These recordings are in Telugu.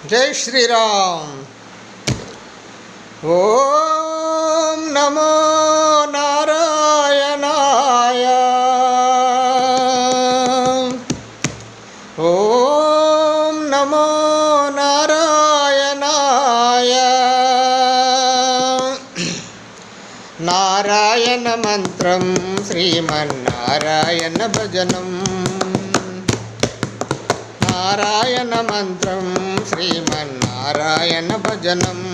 जय श्री राम। ओम नमो नारायणाय। ओम नमो नारायणाय। नारायण मंत्रं श्रीमन्नारायण भजनं। नारायण मंत्रं श्रीमन्नारायण भजनं।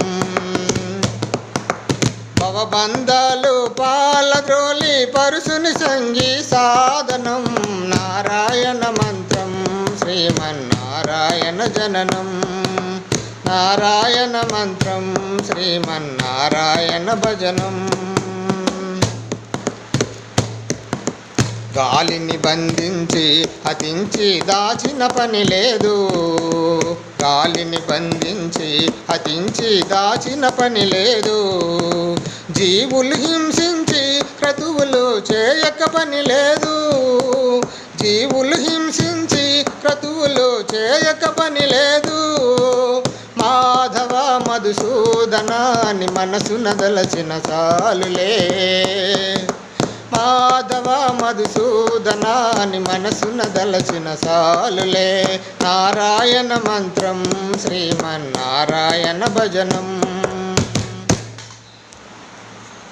భవబంధాలు పాలద్రోలి పరుసుని సంగీ సాధనం। నారాయణ మంత్రం శ్రీమన్నారాయణ జననం। నారాయణ మంత్రం శ్రీమన్నారాయణ భజనం। గాలిని బంధించి హతించి దాచిన పని లేదు। గాలిని బంధించి హతించి దాచిన పని లేదు। జీవులు హింసించి క్రతువులు చేయక పని లేదు। జీవులు హింసించి క్రతువులు చేయక పని లేదు। మాధవ మధుసూదనాన్ని మనసున దలచిన చాలులే। మాధవ మధుసూదనాన్ని మనసున దలచిన సాలులే। నారాయణ మంత్రం శ్రీమన్నారాయణ భజనం।